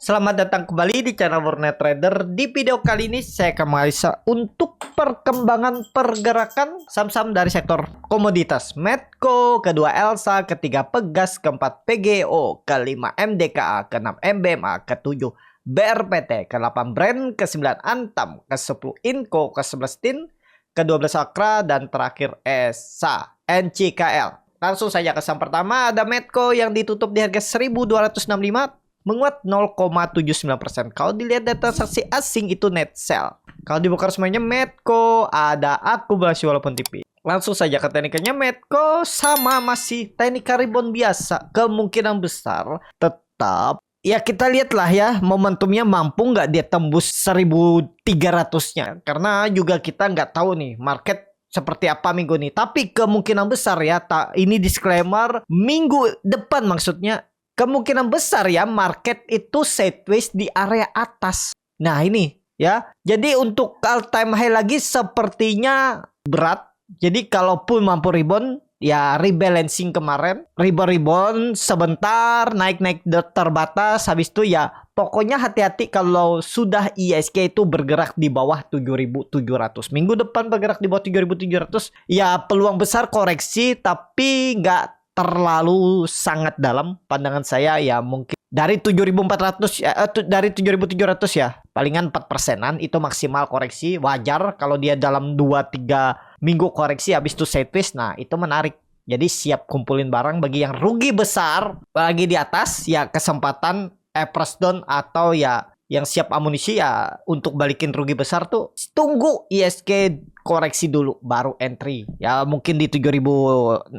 Selamat datang kembali di channel Warnet Trader. Di video kali ini saya akan menganalisa untuk perkembangan pergerakan saham-saham dari sektor komoditas. Medco, kedua Elsa, ketiga Pegas, keempat PGO, kelima MDKA, keenam MBMA, ketujuh BRPT, ke-8 Brand, ke-9 Antam, ke-10 Inco, ke-11 TIN, ke-12 Akra, dan terakhir ESA NCKL. Langsung saja ke saham pertama, ada Medco yang ditutup di harga 1.265, menguat 0,79%. Kalau dilihat data transaksi asing itu net sell. Kalau dibuka semuanya Medco ada akumulasi walaupun tipis. Langsung saja ke teknikalnya. Medco sama masih teknikal rebound biasa. Kemungkinan besar tetap ya kita lihatlah ya momentumnya mampu nggak dia tembus 1.300-nya. Karena juga kita nggak tahu nih market seperti apa minggu ini. Tapi kemungkinan besar ya, ini disclaimer, minggu depan maksudnya, kemungkinan besar ya market itu sideways di area atas. Nah ini ya. Jadi untuk all time high lagi sepertinya berat. Jadi kalaupun mampu rebound ya rebalancing kemarin. Rebound sebentar naik-naik terbatas. Habis itu ya pokoknya hati-hati kalau sudah ISK itu bergerak di bawah 7.700. Minggu depan bergerak di bawah 7.700. Ya peluang besar koreksi tapi nggak terlalu sangat dalam. Pandangan saya ya mungkin dari 7.400 ya, dari 7.700 ya palingan 4%an itu maksimal koreksi. Wajar kalau dia dalam 2-3 minggu koreksi habis itu sideways. Nah itu menarik. Jadi siap kumpulin barang. Bagi yang rugi besar lagi di atas ya kesempatan press down atau ya yang siap amunisi ya untuk balikin rugi besar tuh tunggu ISK koreksi dulu baru entry ya mungkin di 7.500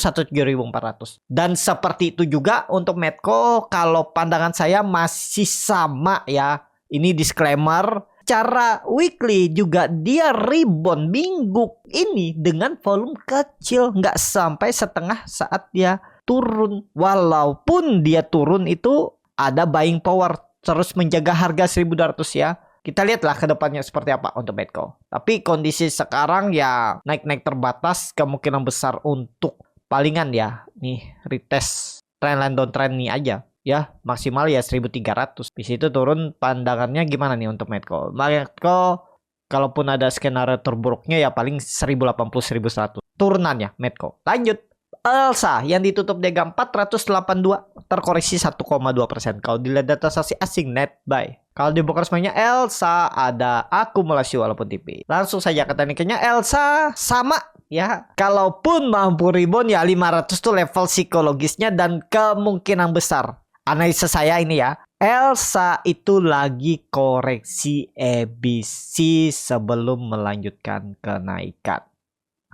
atau 7.400. Dan seperti itu juga untuk Medco. Kalau pandangan saya masih sama ya, ini disclaimer, cara weekly juga dia rebound minggu ini dengan volume kecil, nggak sampai setengah saat dia turun. Walaupun dia turun itu ada buying power terus menjaga harga 1.200 ya. Kita lihatlah ke depannya seperti apa untuk Medco. Tapi kondisi sekarang ya naik-naik terbatas, kemungkinan besar untuk palingan ya nih retest trendline downtrend nih aja ya, maksimal ya 1.300. Di situ turun, pandangannya gimana nih untuk Medco? Medco kalaupun ada skenario terburuknya ya paling 1.080 1.100 turunannya Medco. Lanjut Elsa yang ditutup Dega 482 terkoreksi 1,2%. Kalau dilihat data transaksi asing net buy. Kalau dibuka semuanya Elsa ada akumulasi walaupun tipis. Langsung saja ke tekniknya. Elsa sama ya. Kalaupun mampu rebound ya 500 tuh level psikologisnya dan kemungkinan besar. Analisa saya ini ya. Elsa itu lagi koreksi ABC sebelum melanjutkan kenaikan.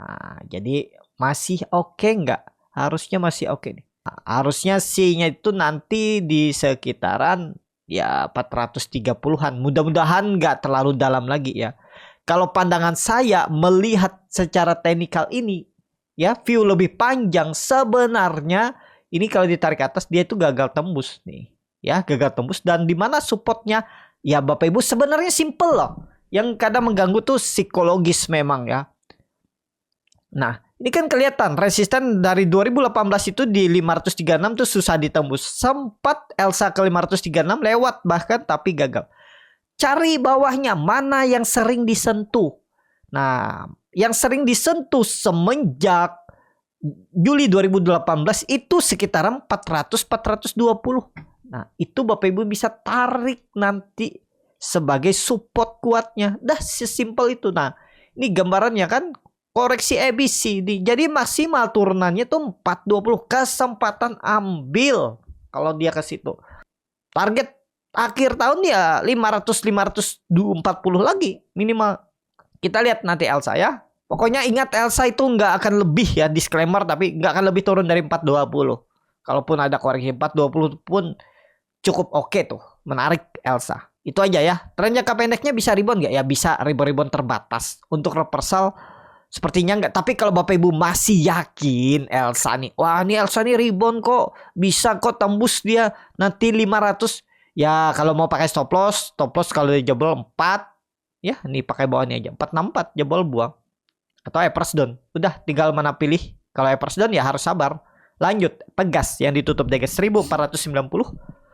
Nah, jadi masih oke nggak? Harusnya masih oke nih. Nah, harusnya C-nya itu nanti di sekitaran ya 430-an. Mudah-mudahan nggak terlalu dalam lagi ya. Kalau pandangan saya melihat secara teknikal ini ya, view lebih panjang sebenarnya ini kalau ditarik ke atas dia itu gagal tembus nih. Ya, gagal tembus dan di mana supportnya ya Bapak Ibu sebenarnya simple loh. Yang kadang mengganggu tuh psikologis memang ya. Nah, ini kan kelihatan resisten dari 2018 itu di 536 tuh susah ditembus. Sempat Elsa ke 536 lewat bahkan tapi gagal. Cari bawahnya mana yang sering disentuh. Nah, yang sering disentuh semenjak Juli 2018 itu sekitaran 400-420. Nah, itu Bapak Ibu bisa tarik nanti sebagai support kuatnya. Dah sesimpel itu. Nah, ini gambarannya kan koreksi ABC. Jadi maksimal turunannya tuh 420. Kesempatan ambil kalau dia ke situ. Target akhir tahun ya 500-540 lagi minimal. Kita lihat nanti Elsa ya. Pokoknya ingat Elsa itu nggak akan lebih ya, disclaimer, tapi nggak akan lebih turun dari 420. Kalaupun ada koreksi 420 pun cukup oke tuh. Menarik Elsa. Itu aja ya. Tren jangka pendeknya bisa rebound nggak? Ya bisa rebound terbatas. Untuk reversal sepertinya enggak. Tapi kalau Bapak Ibu masih yakin Elsa nih, wah ini Elsa nih rebound kok, bisa kok tembus dia nanti 500. Ya kalau mau pakai stop loss kalau dia jebol 4 ya, ini pakai bawahnya aja 464 jebol buang. Atau press down. Udah tinggal mana pilih. Kalau press down ya harus sabar. Lanjut Pegas yang ditutup di 1.490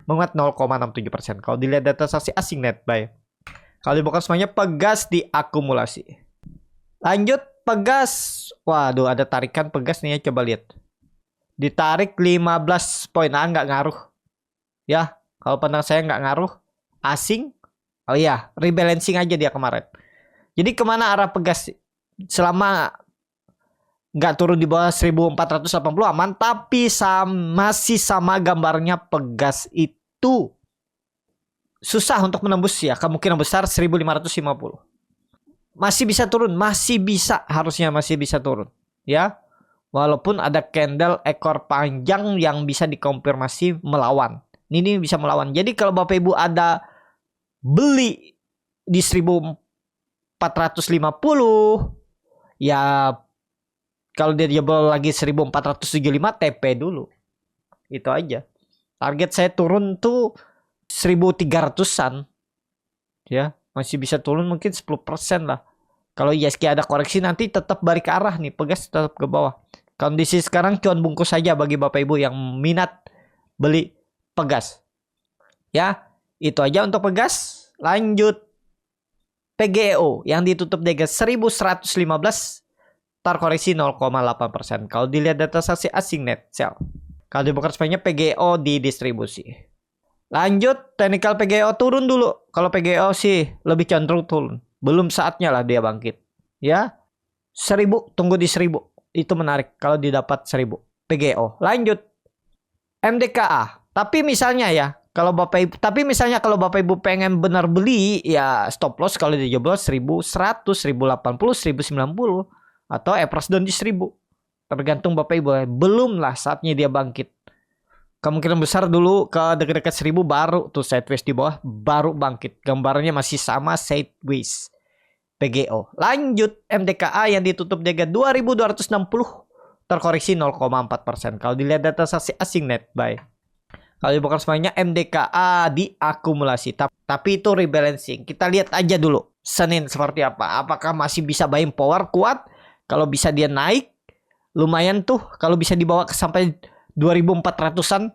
menguat 0,67%. Kalau dilihat data transaksi asing net buy. Kalau dibongkar semuanya, Pegas diakumulasi. Lanjut Pegas. Waduh, ada tarikan Pegas nih ya, coba lihat. Ditarik 15 poin, nggak ngaruh. Ya, kalau pandang saya nggak ngaruh. Asing. Oh iya, rebalancing aja dia kemarin. Jadi kemana arah Pegas? Selama nggak turun di bawah 1480 aman, tapi masih sama gambarnya Pegas itu susah untuk menembus ya, kemungkinan besar 1550. Masih bisa turun, masih bisa, harusnya masih bisa turun ya. Walaupun ada candle ekor panjang yang bisa dikonfirmasi melawan. Ini bisa melawan. Jadi kalau Bapak Ibu ada beli di 1450, ya kalau dia jebol lagi 1475 TP dulu. Itu aja. Target saya turun tuh 1300-an. Ya, masih bisa turun mungkin 10% lah. Kalau ISG ada koreksi nanti tetap balik ke arah nih, Pegas tetap ke bawah. Kondisi sekarang cuan bungkus saja bagi Bapak Ibu yang minat beli Pegas. Ya, itu aja untuk Pegas. Lanjut PGEO yang ditutup di 1115, terkoreksi 0,8%. Kalau dilihat data transaksi asing net sell. Kalau dibongkar semuanya, PGEO di distribusi. Lanjut technical PGEO turun dulu. Kalau PGEO sih lebih cenderung turun. Belum saatnya lah dia bangkit. Ya, 1000, tunggu di 1000. Itu menarik kalau didapat 1000 PGO. Lanjut MDKA. Tapi misalnya ya, kalau Bapak Ibu pengen benar beli ya stop loss kalau dijebol 1100, 1080, 1090 atau EPRAS down di 1000. Tergantung Bapak Ibu. Belum lah saatnya dia bangkit. Kemungkinan besar dulu ke dekat-dekat 1000 baru tuh sideways di bawah baru bangkit. Gambarnya masih sama sideways. PGO. Lanjut MDKA yang ditutup di 2260, terkoreksi 0,4%. Kalau dilihat data transaksi asing net buy. Kalau dibongkar semuanya, MDKA diakumulasi. Tapi itu rebalancing. Kita lihat aja dulu Senin seperti apa. Apakah masih bisa buying power kuat? Kalau bisa dia naik lumayan tuh. Kalau bisa dibawa ke sampai 2400-an.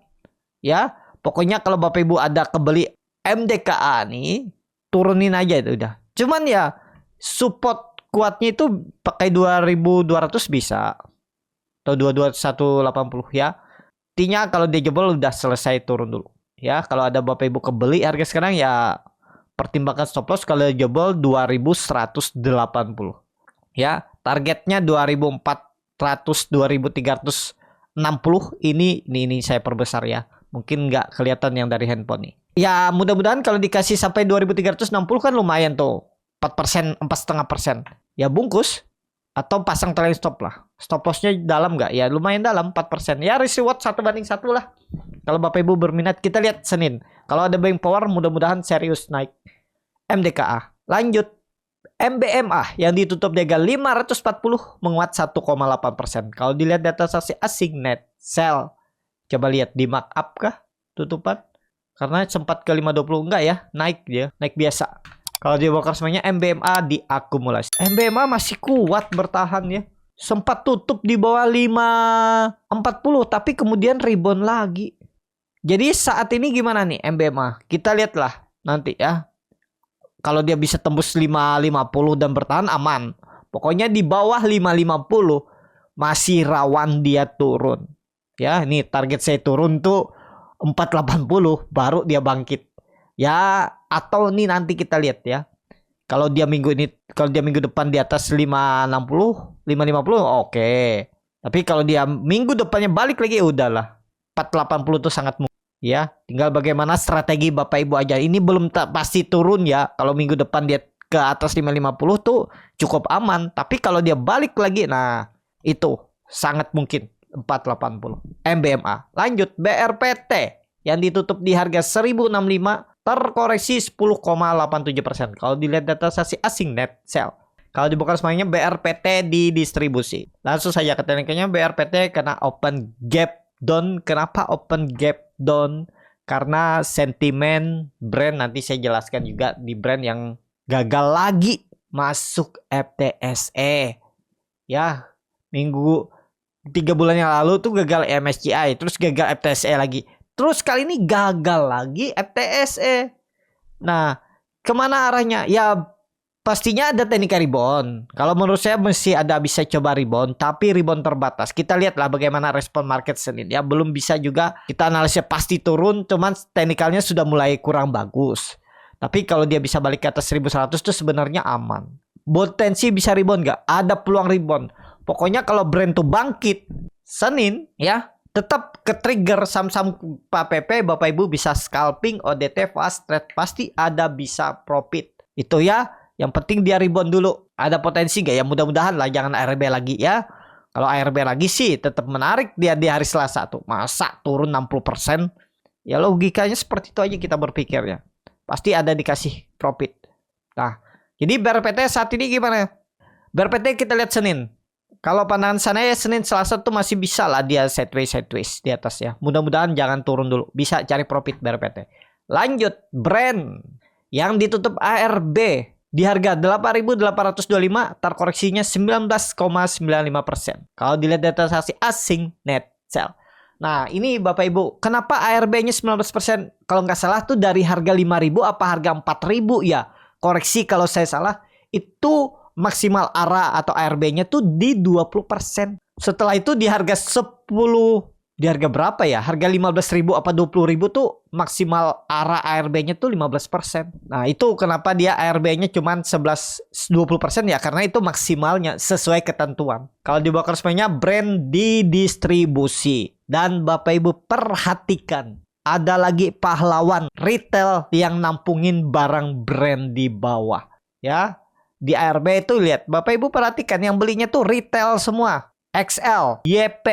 Ya, pokoknya kalau Bapak Ibu ada kebeli MDKA nih, turunin aja itu udah. Cuman ya support kuatnya itu pakai 2200 bisa atau 22180 ya. Intinya kalau dia jebol udah selesai turun dulu. Ya, kalau ada Bapak Ibu kebeli harga sekarang ya pertimbangkan stop loss kalau jebol 2180. Ya, targetnya 2400 2360 ini saya perbesar ya. Mungkin nggak kelihatan yang dari handphone nih. Ya, mudah-mudahan kalau dikasih sampai 2360 kan lumayan tuh. 4%, 4,5%. Ya bungkus atau pasang trailing stop lah. Stop lossnya dalam nggak? Ya lumayan dalam 4%. Ya risk reward 1:1 lah. Kalau Bapak Ibu berminat, kita lihat Senin. Kalau ada buying power mudah-mudahan serius naik. MDKA. Lanjut MBMA yang ditutup di 540 menguat 1,8%. Kalau dilihat data transaksi asing net sell. Coba lihat di markup kah tutupan? Karena sempat ke 520 enggak ya, naik dia, naik biasa. Kalau dibongkar semuanya, MBMA diakumulasi. MBMA masih kuat bertahan ya. Sempat tutup di bawah 540 tapi kemudian rebound lagi. Jadi saat ini gimana nih MBMA? Kita lihatlah nanti ya. Kalau dia bisa tembus 550 dan bertahan aman. Pokoknya di bawah 550 masih rawan dia turun. Ya, ini target saya turun tuh 480 baru dia bangkit. Ya, atau nih nanti kita lihat ya. Kalau dia minggu depan di atas 560, 550 oke. Tapi kalau dia minggu depannya balik lagi udahlah. 480 tuh sangat mungkin ya. Tinggal bagaimana strategi Bapak Ibu aja. Ini belum pasti turun ya. Kalau minggu depan dia ke atas 550 tuh cukup aman. Tapi kalau dia balik lagi, nah itu sangat mungkin 480. MBMA. Lanjut BRPT yang ditutup di harga 1065, terkoreksi 10,87%. Kalau dilihat data transaksi asing net sell. Kalau dibongkar semuanya, BRPT di distribusi. Langsung saja ke tekniknya. BRPT kena open gap down. Kenapa open gap down? Karena sentimen brand, nanti saya jelaskan juga di brand yang gagal lagi masuk FTSE. Ya, 3 bulan yang lalu tuh gagal MSCI, terus gagal FTSE lagi. Terus kali ini gagal lagi FTSE. Nah, kemana arahnya? Ya pastinya ada teknik rebound. Kalau menurut saya mesti ada bisa coba rebound, tapi rebound terbatas. Kita lihatlah bagaimana respon market Senin. Ya belum bisa juga kita analisnya pasti turun, cuman teknikalnya sudah mulai kurang bagus. Tapi kalau dia bisa balik ke atas 1100 itu sebenarnya aman. Potensi bisa rebound nggak? Ada peluang rebound. Pokoknya kalau brand tuh bangkit Senin ya, tetap ke trigger saham-saham PP Bapak Ibu bisa scalping, ODT fast trade pasti ada bisa profit. Itu ya, yang penting dia rebound dulu. Ada potensi gak ya? Mudah-mudahan lah, jangan ARB lagi ya. Kalau ARB lagi sih tetap menarik dia di hari Selasa tuh. Masa turun 60%? Ya logikanya seperti itu aja kita berpikir ya. Pasti ada dikasih profit. Nah, jadi BRPT saat ini gimana? BRPT kita lihat Senin. Kalau pandangan saya Senin Selasa tuh masih bisa lah dia sideways di atas ya. Mudah-mudahan jangan turun dulu. Bisa cari profit BRPT. Lanjut brand yang ditutup ARB di harga 8.825, terkoreksinya 19,95%. Kalau dilihat data transaksi asing net sell. Nah, ini Bapak Ibu, kenapa ARB-nya 19%? Kalau nggak salah tuh dari harga 5.000 apa harga 4.000 ya? Koreksi kalau saya salah. Itu maksimal ARA atau ARB-nya tuh di 20%. Setelah itu di harga 10, di harga berapa ya? Harga 15.000 apa 20.000 tuh maksimal ARA ARB-nya tuh 15%. Nah, itu kenapa dia ARB-nya cuma 11-20% ya? Karena itu maksimalnya sesuai ketentuan. Kalau di bawah resmennya brand didistribusi. Dan Bapak Ibu perhatikan, ada lagi pahlawan retail yang nampungin barang brand di bawah. Ya. Di ARB itu lihat, Bapak Ibu perhatikan yang belinya tuh retail semua. XL, YP,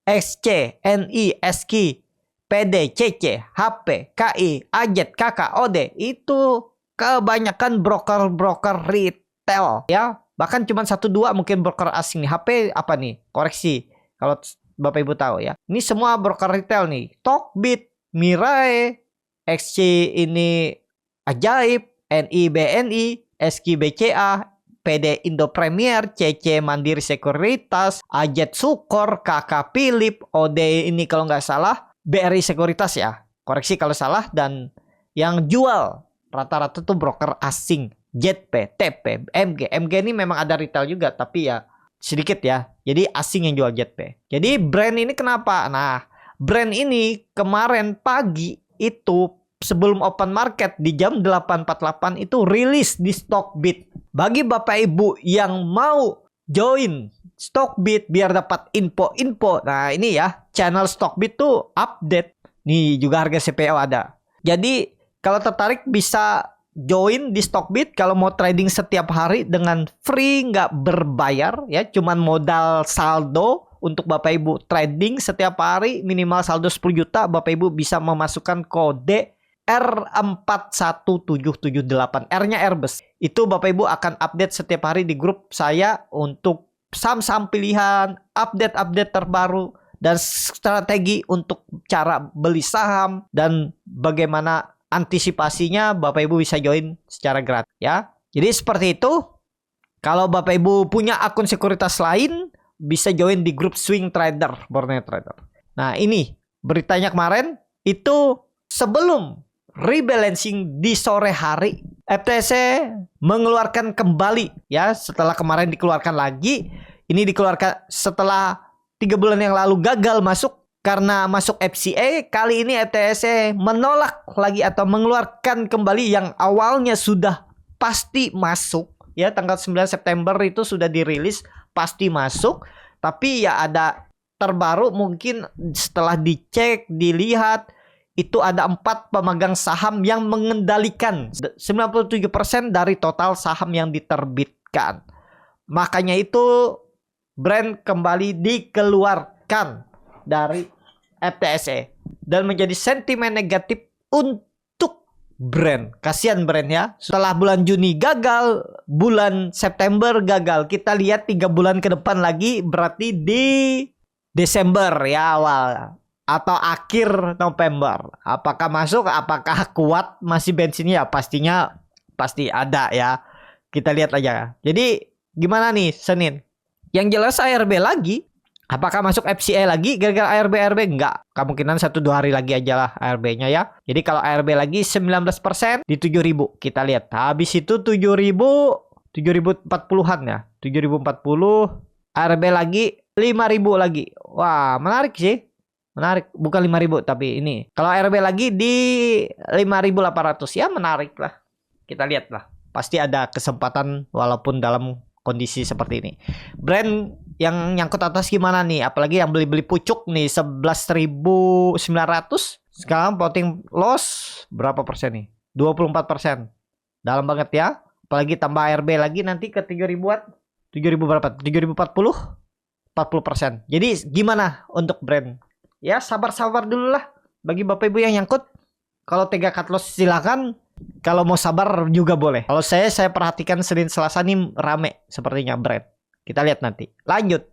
XC, NI, SK, PD, CC, HP, KI, AJET, KK, OD. Itu kebanyakan broker-broker retail ya. Bahkan cuma 1-2 mungkin broker asing nih. HP apa nih? Koreksi. Kalau Bapak Ibu tahu ya. Ini semua broker retail nih. Tokbit, Mirai, XC ini Ajaib, NI, BNI, SK BCA, PD Indo Premier, CC Mandiri Sekuritas, Ajet Sukor, KK Philip, OD ini kalau nggak salah, BRI Sekuritas ya. Koreksi kalau salah. Dan yang jual rata-rata tuh broker asing. JP, TP, MG. MG ini memang ada retail juga, tapi ya sedikit ya. Jadi asing yang jual JP. Jadi brand ini kenapa? Nah, brand ini kemarin pagi itu sebelum open market di jam 8.48 itu rilis di Stockbit. Bagi Bapak Ibu yang mau join Stockbit biar dapat info-info. Nah, ini ya, channel Stockbit tuh update. Nih juga harga CPO ada. Jadi kalau tertarik bisa join di Stockbit kalau mau trading setiap hari dengan free, nggak berbayar ya, cuman modal saldo. Untuk Bapak Ibu trading setiap hari minimal saldo 10 juta, Bapak Ibu bisa memasukkan kode R41778. R-nya Airbus. Itu Bapak Ibu akan update setiap hari di grup saya untuk saham-saham pilihan, update-update terbaru, dan strategi untuk cara beli saham dan bagaimana antisipasinya. Bapak Ibu bisa join secara gratis ya. Jadi seperti itu. Kalau Bapak Ibu punya akun sekuritas lain, bisa join di grup Swing Trader, Borneo Trader. Nah, ini beritanya kemarin itu sebelum rebalancing di sore hari, FTSE mengeluarkan kembali ya, setelah kemarin dikeluarkan lagi. Ini dikeluarkan setelah 3 bulan yang lalu gagal masuk karena masuk FCA. Kali ini FTSE menolak lagi atau mengeluarkan kembali yang awalnya sudah pasti masuk ya, tanggal 9 September itu sudah dirilis pasti masuk. Tapi ya ada terbaru mungkin setelah dicek, dilihat, itu ada 4 pemegang saham yang mengendalikan 97% dari total saham yang diterbitkan. Makanya itu brand kembali dikeluarkan dari FTSE dan menjadi sentimen negatif untuk brand. Kasihan brand ya. Setelah bulan Juni gagal, bulan September gagal. Kita lihat 3 bulan ke depan lagi, berarti di Desember ya awal atau akhir November. Apakah masuk? Apakah kuat? Masih bensinnya? Pastinya pasti ada ya. Kita lihat aja. Jadi gimana nih Senin? Yang jelas ARB lagi Apakah masuk FCA lagi gara-gara ARB? Enggak. Kemungkinan 1-2 hari lagi aja lah ARB-nya ya. Jadi kalau ARB lagi 19% di 7.000. Kita lihat. Habis itu 7.000, 7.040-an ya. 7.040. ARB lagi 5.000 lagi. Wah, menarik sih. Menarik. Bukan 5.000 tapi ini. Kalau ARB lagi di 5.800 ya menarik lah. Kita lihat lah. Pasti ada kesempatan walaupun dalam kondisi seperti ini. Brand yang nyangkut atas gimana nih? Apalagi yang beli-beli pucuk nih 11.900. Sekarang floating loss berapa persen nih? 24%. Dalam banget ya. Apalagi tambah ARB lagi nanti ke 3.000-an. 7.000 berapa? 7.040? 40%. Jadi gimana untuk brand? Ya sabar-sabar dulu lah. Bagi Bapak Ibu yang nyangkut. Kalau tega cut loss silakan. Kalau mau sabar juga boleh. Kalau saya perhatikan Senin Selasa nih rame sepertinya brand. Kita lihat nanti. Lanjut.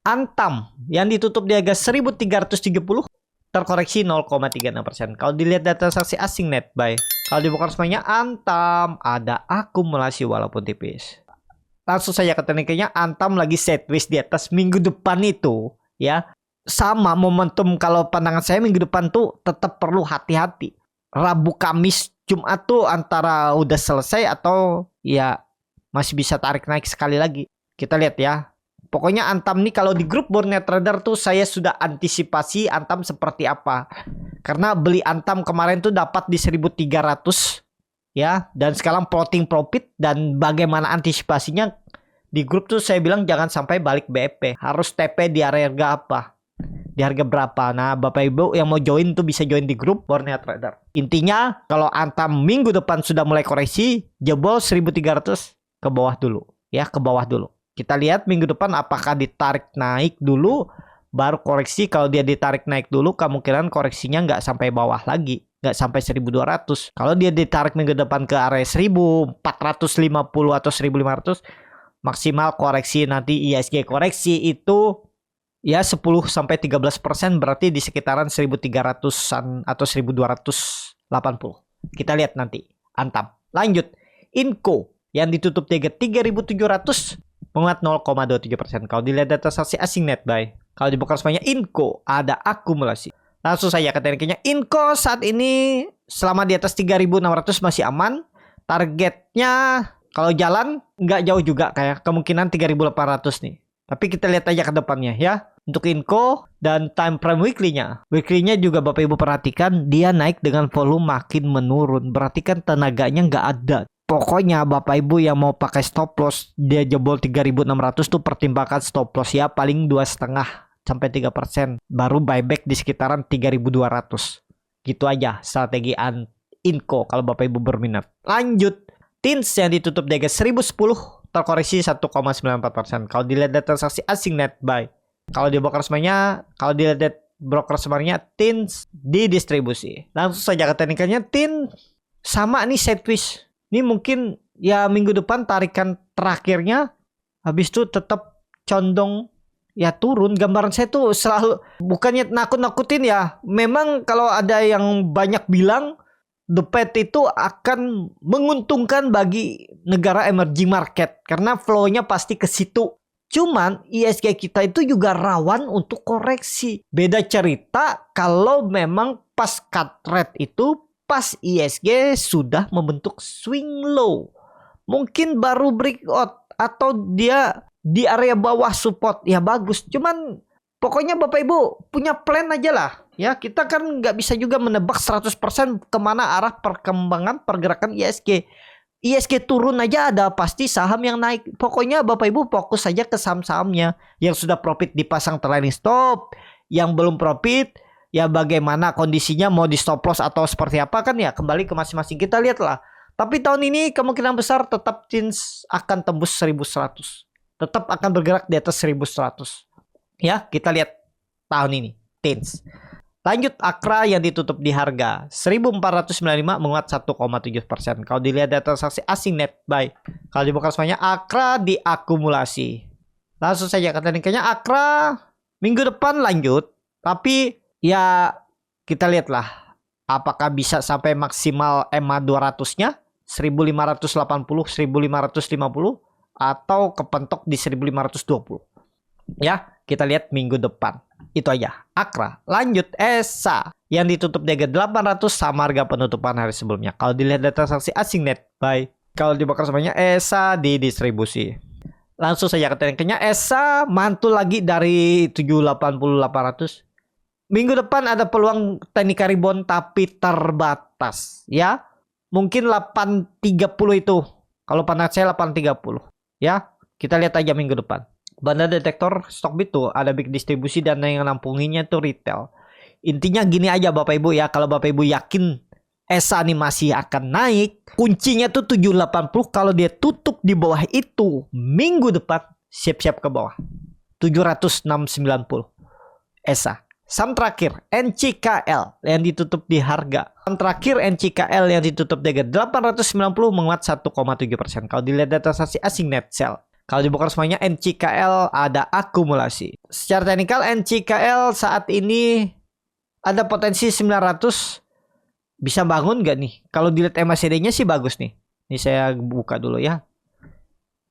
Antam yang ditutup di harga 1.370 terkoreksi 0,36%. Kalau dilihat data transaksi asing net buy, kalau dibuka semuanya Antam ada akumulasi walaupun tipis. Langsung saja ke tekniknya. Antam lagi sideways di atas minggu depan itu ya. Sama momentum kalau pandangan saya minggu depan tuh tetap perlu hati-hati. Rabu, Kamis, Jumat tuh antara udah selesai atau ya masih bisa tarik naik sekali lagi. Kita lihat ya. Pokoknya Antam nih kalau di grup Borneo Trader tuh saya sudah antisipasi Antam seperti apa. Karena beli Antam kemarin tuh dapat di 1.300 ya. Dan sekarang floating profit. Dan bagaimana antisipasinya di grup tuh saya bilang jangan sampai balik BEP. Harus TP di area harga apa. Di harga berapa. Nah Bapak Ibu yang mau join tuh bisa join di grup Borneo Trader. Intinya kalau Antam minggu depan sudah mulai koreksi. Jebol 1.300 ke bawah dulu. Ya ke bawah dulu. Kita lihat minggu depan apakah ditarik naik dulu baru koreksi. Kalau dia ditarik naik dulu kemungkinan koreksinya nggak sampai bawah lagi, nggak sampai 1.200. Kalau dia ditarik minggu depan ke area 1.450 atau 1.500 maksimal koreksi nanti ISG koreksi itu ya 10-13%, berarti di sekitaran 1.300-an atau 1.280. Kita lihat nanti Antam. Lanjut Inco yang ditutup di 3.700 menguat 0,27%. Kalau dilihat data transaksi asing net buy, kalau dibuka semuanya Inco ada akumulasi. Langsung saja ke tekniknya. Inco saat ini selama di atas 3.600 masih aman. Targetnya kalau jalan nggak jauh juga kayak kemungkinan 3.800 nih. Tapi kita lihat aja ke depannya ya. Untuk Inco dan time frame weekly-nya. Weekly-nya juga Bapak Ibu perhatikan dia naik dengan volume makin menurun. Berarti kan tenaganya nggak ada. Pokoknya Bapak Ibu yang mau pakai stop loss dia jebol 3.600 tuh pertimbangkan stop loss ya paling 2,5 sampai 3%. Baru buyback di sekitaran 3.200. Gitu aja strategi Inco kalau Bapak Ibu berminat. Lanjut TINS yang ditutup di harga 1.010 terkoreksi 1,94%. Kalau dilihat data transaksi asing net buy, kalau di broker semuanya, kalau dilihat broker semuanya TINS didistribusi. Langsung saja ke teknikanya. TINS sama nih sideways. Ini mungkin ya minggu depan tarikan terakhirnya habis itu tetap condong ya turun. Gambaran saya tuh selalu bukannya nakut-nakutin ya. Memang kalau ada yang banyak bilang The Fed itu akan menguntungkan bagi negara emerging market karena flow-nya pasti ke situ. Cuman ISG kita itu juga rawan untuk koreksi. Beda cerita kalau memang pas cut rate itu pas ISG sudah membentuk swing low. Mungkin baru breakout atau dia di area bawah support ya bagus. Cuman pokoknya Bapak Ibu punya plan aja lah. Ya kita kan nggak bisa juga menebak 100% kemana arah perkembangan pergerakan ISG. ISG turun aja ada pasti saham yang naik. Pokoknya Bapak Ibu fokus saja ke saham-sahamnya. Yang sudah profit dipasang trailing stop. Yang belum profit ya bagaimana kondisinya mau di stop loss atau seperti apa kan ya kembali ke masing-masing kita lihatlah. Tapi tahun ini kemungkinan besar tetap TINS akan tembus 1.100. Tetap akan bergerak di atas 1.100. Ya kita lihat tahun ini TINS. Lanjut Akra yang ditutup di harga 1.495 menguat 1,7%. Kalau dilihat data transaksi asing net buy, kalau dibuka semuanya Akra diakumulasi. Langsung saja ke tekniknya. Akra minggu depan lanjut, tapi ya kita lihatlah apakah bisa sampai maksimal EMA 200-nya 1.580, 1.550 atau kepentok di 1.520. Ya, kita lihat minggu depan. Itu aja. Akra. Lanjut ESA yang ditutup di harga 800 sama harga penutupan hari sebelumnya. Kalau dilihat data transaksi asing net buy. Kalau dibakar semuanya ESA di distribusi. Langsung saja ke trendnya. ESA mantul lagi dari 780-800. Minggu depan ada peluang teknik rebound tapi terbatas ya. Mungkin 830 itu. Kalau pandangan saya 830 ya. Kita lihat aja minggu depan. Banda detektor Stockbit tuh ada big distribusi dan yang nampunginya tuh retail. Intinya gini aja Bapak Ibu ya, kalau Bapak Ibu yakin ESA ini masih akan naik, kuncinya tuh 780. Kalau dia tutup di bawah itu minggu depan, siap-siap ke bawah 706.90 ESA. Saham terakhir NCKL yang ditutup di harga. Saham terakhir NCKL yang ditutup di harga 890 menguat 1,7%. Kalau dilihat data transaksi asing net sell. Kalau dibongkar semuanya NCKL ada akumulasi. Secara teknikal NCKL saat ini ada potensi 900 bisa bangun nggak nih? Kalau dilihat MACD-nya sih bagus nih. Ini saya buka dulu ya.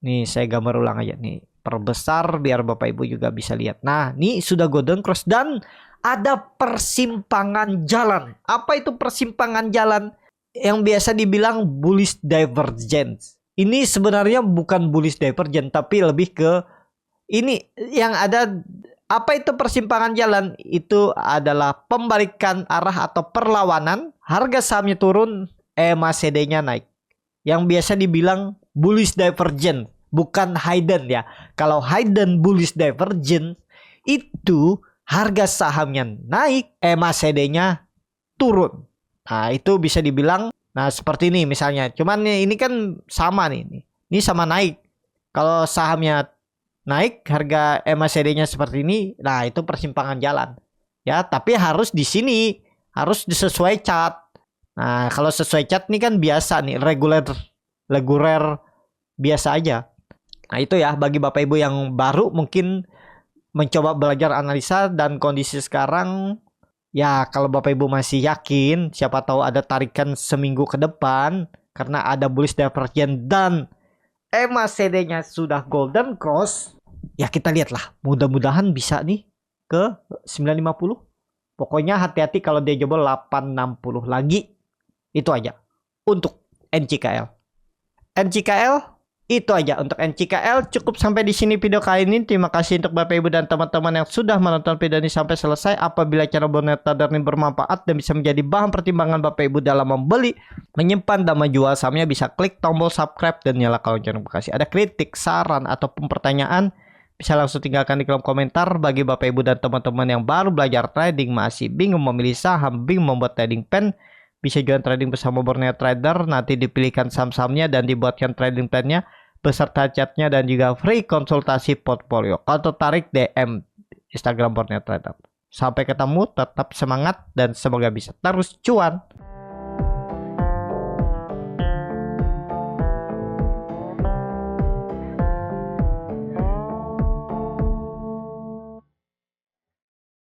Nih saya gambar ulang aja nih. Perbesar biar Bapak Ibu juga bisa lihat. Nah, ini sudah golden cross dan ada persimpangan jalan. Apa itu persimpangan jalan? Yang biasa dibilang bullish divergence. Ini sebenarnya bukan bullish divergence tapi lebih ke ini yang ada. Apa itu persimpangan jalan? Itu adalah pembalikan arah atau perlawanan. Harga sahamnya turun, MACD-nya naik. Yang biasa dibilang bullish divergence, bukan hidden ya. Kalau hidden bullish divergence itu harga sahamnya naik, MACD-nya turun. Nah, itu bisa dibilang, nah seperti ini misalnya. Cuman ini kan sama nih. Ini sama naik. Kalau sahamnya naik, harga MACD-nya seperti ini, nah itu persimpangan jalan. Ya, tapi harus di sini, harus sesuai chart. Nah, kalau sesuai chart nih kan biasa nih, reguler biasa aja. Nah, itu ya bagi Bapak Ibu yang baru mungkin mencoba belajar analisa dan kondisi sekarang. Ya, kalau Bapak Ibu masih yakin, siapa tahu ada tarikan seminggu ke depan karena ada bullish divergence dan MACD-nya sudah golden cross. Ya, kita lihatlah. Mudah-mudahan bisa nih ke 950. Pokoknya hati-hati kalau dia jebol 860 lagi. Itu aja untuk NCKL. NCKL itu aja untuk NCKL. Cukup sampai di sini video kali ini. Terima kasih untuk Bapak Ibu dan teman-teman yang sudah menonton video ini sampai selesai. Apabila channel Borneo Trader ini bermanfaat dan bisa menjadi bahan pertimbangan Bapak Ibu dalam membeli, menyimpan dan menjual sahamnya, bisa klik tombol subscribe dan nyalakan lonceng notifikasi. Ada kritik, saran ataupun pertanyaan, bisa langsung tinggalkan di kolom komentar. Bagi Bapak Ibu dan teman-teman yang baru belajar trading, masih bingung memilih saham, bingung membuat trading plan, bisa join trading bersama Borneo Trader. Nanti dipilihkan saham-sahamnya dan dibuatkan trading plan-nya beserta chatnya dan juga free konsultasi portfolio. Kalau tertarik DM Instagram Borneo Trader. Sampai ketemu, tetap semangat dan semoga bisa terus cuan.